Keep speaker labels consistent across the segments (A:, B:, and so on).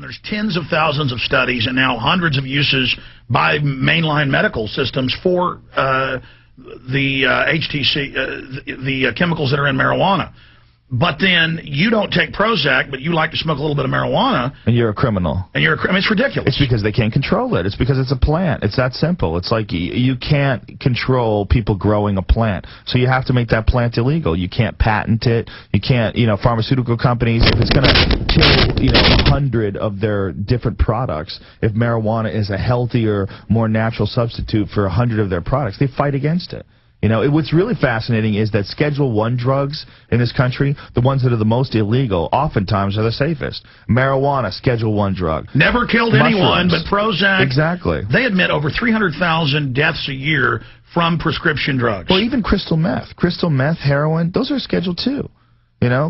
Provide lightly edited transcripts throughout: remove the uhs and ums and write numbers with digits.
A: there's tens of thousands of studies and now hundreds of uses by mainline medical systems for the HTC, the chemicals that are in marijuana. But then you don't take Prozac, but you like to smoke a little bit of marijuana.
B: And you're a criminal.
A: And you're I mean, it's ridiculous.
B: It's because they can't control it. It's because it's a plant. It's that simple. It's like you can't control people growing a plant. So you have to make that plant illegal. You can't patent it. You can't, pharmaceutical companies, if it's going to kill, 100 of their different products, if marijuana is a healthier, more natural substitute for 100 of their products, they fight against it. What's really fascinating is that Schedule I drugs in this country, the ones that are the most illegal, oftentimes are the safest. Marijuana, Schedule I drug.
A: Never killed anyone, but Prozac.
B: Exactly.
A: They admit over 300,000 deaths a year from prescription drugs.
B: Well, even crystal meth, heroin, those are Schedule II.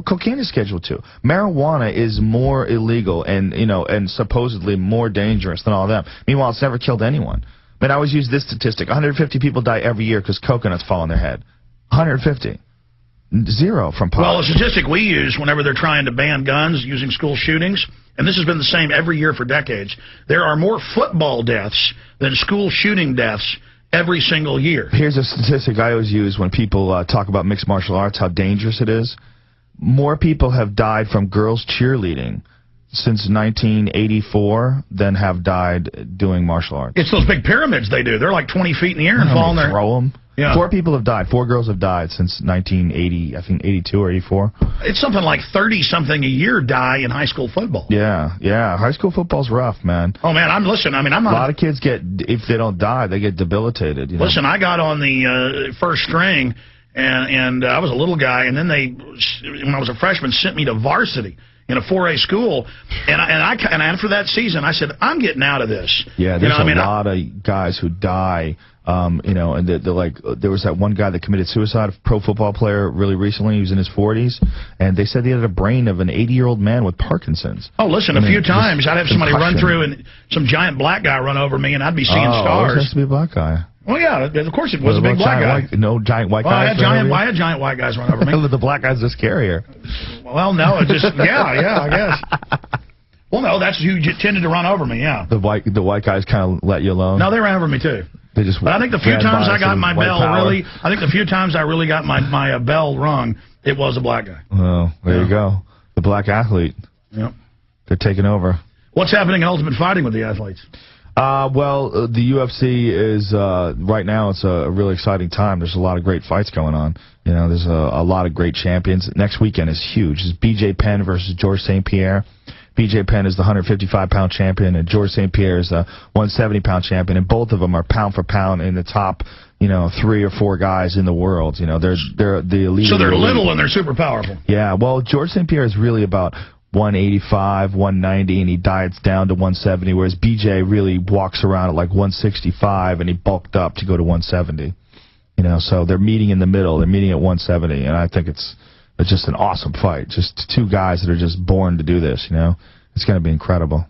B: Cocaine is Schedule II. Marijuana is more illegal and supposedly more dangerous than all of them. Meanwhile, it's never killed anyone. But I always use this statistic. 150 people die every year because coconuts fall on their head. 150. Zero from pot.
A: Well, a statistic we use whenever they're trying to ban guns using school shootings, and this has been the same every year for decades, there are more football deaths than school shooting deaths every single year.
B: Here's a statistic I always use when people talk about mixed martial arts, how dangerous it is. More people have died from girls cheerleading since 1984 than have died doing martial arts.
A: It's those big pyramids they do. They're like 20 feet in the air and fall in there.
B: Throw them.
A: Yeah.
B: 4 people have died. 4 girls have died since 1980, I think 82 or 84.
A: It's something like 30-something a year die in high school football.
B: Yeah. High school football's rough, man.
A: Oh, man, I'm not...
B: A lot of kids if they don't die, they get debilitated.
A: Listen, I got on the first string, and I was a little guy, and then they, when I was a freshman, sent me to varsity in a 4A school, and after that season, I said, I'm getting out of this.
B: Yeah, there's a lot of guys who die, and they're like, there was that one guy that committed suicide, a pro football player, really recently. He was in his 40s, and they said he had a brain of an 80-year-old man with Parkinson's.
A: Oh, listen, a few times I'd have somebody run through, and some giant black guy run over me, and I'd be seeing stars.
B: It has to be a black guy.
A: Well, yeah, of course it was a big black guy.
B: No giant white guys.
A: I had giant white guys run over me.
B: The black guys are scarier.
A: Well, no, it just yeah, I guess. Well, no, that's who tended to run over me. Yeah.
B: The white guys kind of let you alone.
A: No, they ran over me too.
B: They just.
A: But I think the few times I got my bell really got my bell rung, it was a black guy.
B: Well, there you go. The black athlete.
A: Yep.
B: They're taking over.
A: What's happening in Ultimate Fighting with the athletes?
B: Well, the UFC is, right now, it's a really exciting time. There's a lot of great fights going on. There's a lot of great champions. Next weekend is huge. It's BJ Penn versus George St. Pierre. BJ Penn is the 155-pound champion, and George St. Pierre is the 170-pound champion, and both of them are pound for pound in the top, 3 or 4 guys in the world. They're the elite.
A: So they're little and they're super powerful.
B: Yeah, well, George St. Pierre is really about 185, 190, and he diets down to 170, whereas BJ really walks around at like 165, and he bulked up to go to 170. So they're meeting in the middle. They're meeting at 170, and I think it's just an awesome fight. Just 2 guys that are just born to do this, It's going to be incredible.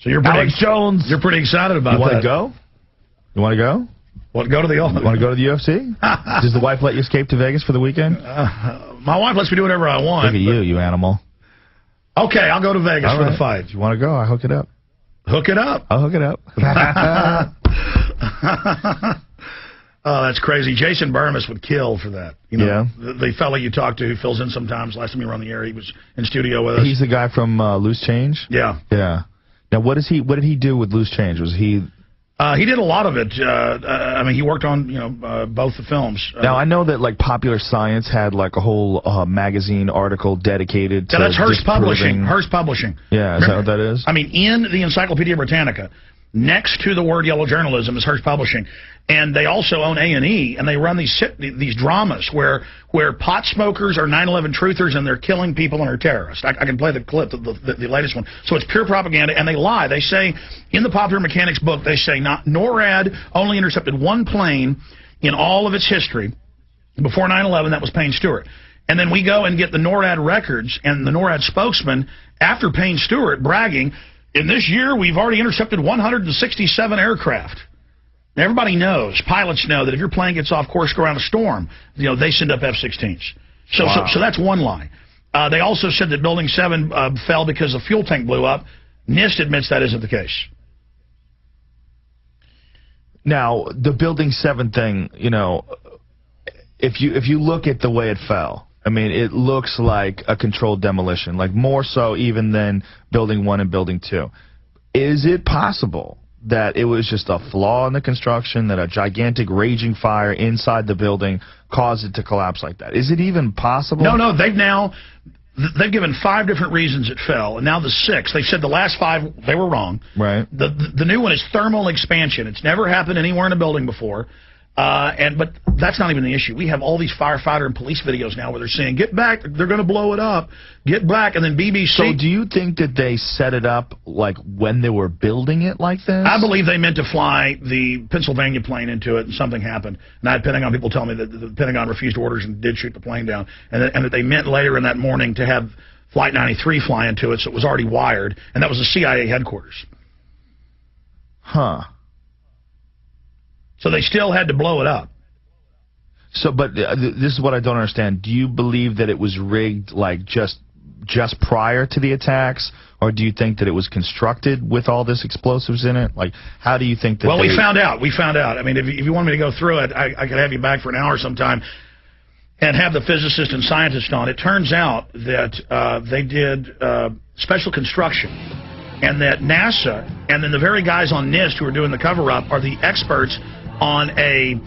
A: So you're Alex Jones. You're pretty excited about that.
B: You want to go? You want to go?
A: Want to go to the
B: UFC? Does the wife let you escape to Vegas for the weekend?
A: My wife lets me do whatever I want.
B: Look at you animal.
A: Okay, I'll go to Vegas for the fight.
B: If you want to go, I'll hook it up.
A: Hook it up?
B: I'll hook it up.
A: Oh, that's crazy. Jason Burmis would kill for that.
B: Yeah.
A: The fellow you talked to who fills in sometimes. Last time you were on the air, he was in studio with us.
B: He's the guy from Loose Change?
A: Yeah.
B: Yeah. Now, what did he do with Loose Change? Was he...
A: He did a lot of it. He worked on both the films.
B: Now I know that like Popular Science had like a whole magazine article dedicated to.
A: Yeah, that's Hearst Publishing. Hearst Publishing.
B: Yeah, is that what that is?
A: In the Encyclopedia Britannica, next to the word yellow journalism is Hearst Publishing, and they also own A&E, and they run these dramas where pot smokers are 9/11 truthers and they're killing people and are terrorists. I can play the clip, the latest one. So it's pure propaganda, and they lie. They say in the Popular Mechanics book, they say NORAD only intercepted 1 plane in all of its history before 9/11. That was Payne Stewart. And then we go and get the NORAD records, and the NORAD spokesman, after Payne Stewart, bragging, in this year, we've already intercepted 167 aircraft. Now, everybody knows, pilots know that if your plane gets off course around a storm, they send up F-16s. So that's one lie. They also said that Building 7 fell because the fuel tank blew up. NIST admits that isn't the case.
B: Now, the Building 7 thing, you know, if you look at the way it fell, I mean, it looks like a controlled demolition, like more so even than Building 1 and Building 2. Is it possible that it was just a flaw in the construction, that a gigantic raging fire inside the building caused it to collapse like that? Is it even possible?
A: No, they've given 5 different reasons it fell, and now the 6th. They said the last 5, they were wrong.
B: Right.
A: The new one is thermal expansion. It's never happened anywhere in a building before. But that's not even the issue. We have all these firefighter and police videos now where they're saying, get back, they're going to blow it up, get back, and then BBC...
B: So do you think that they set it up like when they were building it like this?
A: I believe they meant to fly the Pennsylvania plane into it, and something happened. And I had Pentagon people tell me that the Pentagon refused orders and did shoot the plane down, and that they meant later in that morning to have Flight 93 fly into it, so it was already wired, and that was the CIA headquarters.
B: Huh.
A: So they still had to blow it up.
B: So, but this is what I don't understand. Do you believe that it was rigged, like just prior to the attacks, or do you think that it was constructed with all this explosives in it? Like, how do you think that?
A: Well, we found out. I mean, if you want me to go through it, I could have you back for an hour sometime and have the physicist and scientist on. It turns out that they did special construction, and that NASA and then the very guys on NIST who are doing the cover-up are the experts on a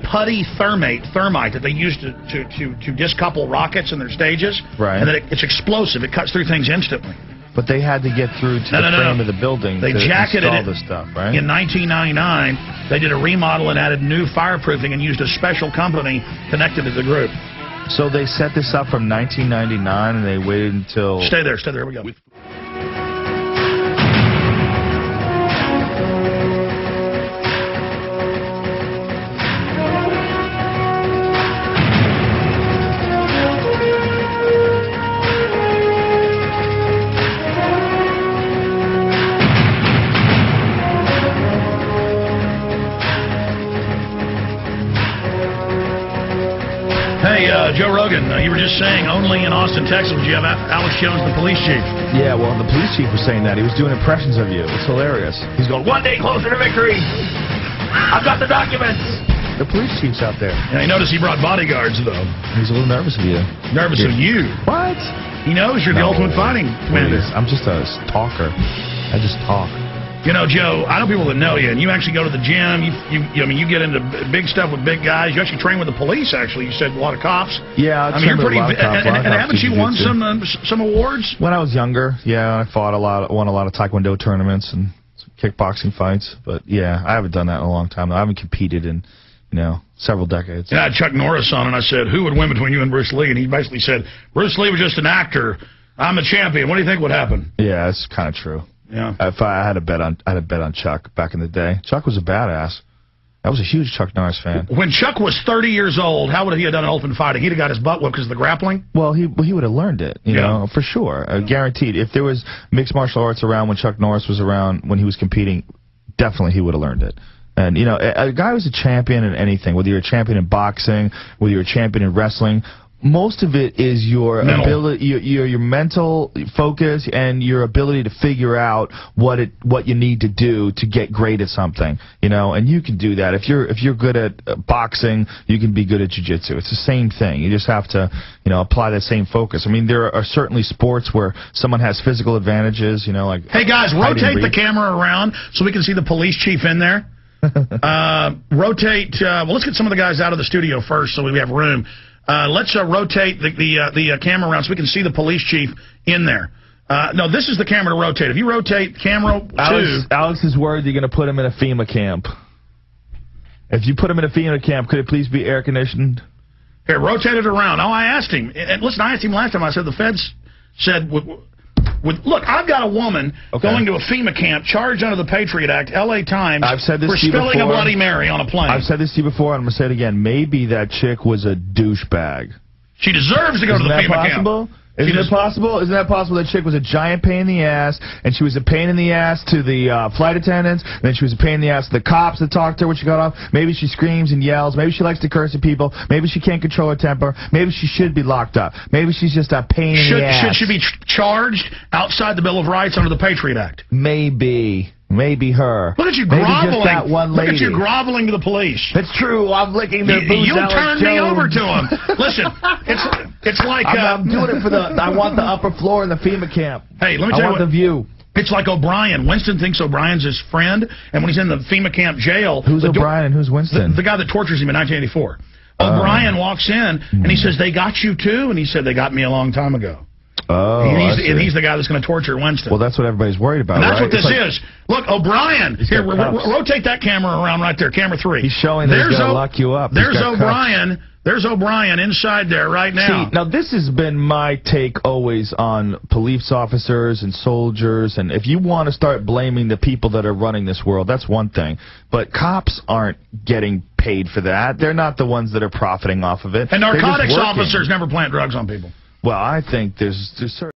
A: putty thermite that they use to discouple rockets in their stages.
B: Right.
A: And that it's explosive. It cuts through things instantly.
B: But they had to get through to the frame of the building to install this stuff, right?
A: In 1999, they did a remodel and added new fireproofing and used a special company connected to the group.
B: So they set this up from 1999 and they waited until...
A: Stay there. Here we go. Hey, Joe Rogan, you were just saying only in Austin, Texas would you have Alex Jones, the police chief.
B: Yeah, well, the police chief was saying that. He was doing impressions of you. It's hilarious. He's going, 1 day closer to victory. I've got the documents. The police chief's out there.
A: And I noticed he brought bodyguards, though.
B: He's a little nervous of you.
A: Nervous of you?
B: What?
A: He knows you're the ultimate fighting commander.
B: I'm just a talker. I just talk.
A: You know, Joe, I know people that know you, and you actually go to the gym. I mean, you get into big stuff with big guys. You actually train with the police, actually. You said a lot of cops.
B: Yeah,
A: I mean, you're pretty. And haven't you won some awards?
B: When I was younger, yeah, I won a lot of Taekwondo tournaments and some kickboxing fights. But yeah, I haven't done that in a long time. I haven't competed in, several decades.
A: And I had Chuck Norris on, and I said, "Who would win between you and Bruce Lee?" And he basically said, "Bruce Lee was just an actor. I'm a champion. What do you think would happen?"
B: Yeah, it's kind of true.
A: Yeah.
B: If I had a bet on Chuck back in the day. Chuck was a badass. I was a huge Chuck Norris fan.
A: When Chuck was 30 years old, how would he have done an open fighting? He'd have got his butt whipped because of the grappling?
B: Well, he would have learned it, you know, for sure. Guaranteed. If there was mixed martial arts around when Chuck Norris was around, when he was competing, definitely he would have learned it. And, a guy who's a champion in anything, whether you're a champion in boxing, whether you're a champion in wrestling, most of it is your ability, your mental focus and your ability to figure out what you need to do to get great at something, and you can do that. If you're good at boxing, you can be good at jiu-jitsu. It's the same thing. You just have to, apply that same focus. I mean, there are certainly sports where someone has physical advantages, like...
A: Hey, guys, rotate the camera around so we can see the police chief in there. Rotate... well, let's get some of the guys out of the studio first so we have room. Let's rotate the camera around so we can see the police chief in there. No, this is the camera to rotate. If you rotate camera
B: Alex is worried you're going to put him in a FEMA camp. If you put him in a FEMA camp, could it please be air conditioned?
A: Here, rotate it around. Oh, I asked him. And listen, I asked him last time. I said the feds said... Look, I've got a woman going to a FEMA camp charged under the Patriot Act, L.A. Times, for spilling a Bloody Mary on a plane.
B: I've said this to you before, and I'm going to say it again. Maybe that chick was a douchebag.
A: She deserves to go to the FEMA camp.
B: Isn't it possible? Isn't that possible? That chick was a giant pain in the ass, and she was a pain in the ass to the flight attendants, and then she was a pain in the ass to the cops that talked to her when she got off. Maybe she screams and yells. Maybe she likes to curse at people. Maybe she can't control her temper. Maybe she should be locked up. Maybe she's just a pain in the ass.
A: Should she be charged outside the Bill of Rights under the Patriot Act?
B: Maybe. Maybe her.
A: Look at you groveling.
B: Maybe just that one lady.
A: Look at you groveling to the police.
B: It's true. I'm licking their boots.
A: You turned me over to them. Listen, it's like
B: I'm doing it for the. I want the upper floor in the FEMA camp.
A: Hey, let me tell you
B: I want the view.
A: It's like O'Brien. Winston thinks O'Brien's his friend, and when he's in the FEMA camp jail...
B: Who's O'Brien and who's Winston?
A: The guy that tortures him in 1984. O'Brien walks in, and he says, "They got you too?" And he said, "They got me a long time ago."
B: Oh,
A: and he's the guy that's going to torture Winston.
B: Well, that's what everybody's worried about,
A: and that's
B: right?
A: what this is. Look, O'Brien. Here, rotate that camera around right there, camera 3.
B: He's showing that he's going to lock you up.
A: There's O'Brien. There's O'Brien inside there right now.
B: See, now this has been my take always on police officers and soldiers, and if you want to start blaming the people that are running this world, that's one thing. But cops aren't getting paid for that. They're not the ones that are profiting off of it.
A: And narcotics officers never plant drugs on people.
B: Well, I think there's certain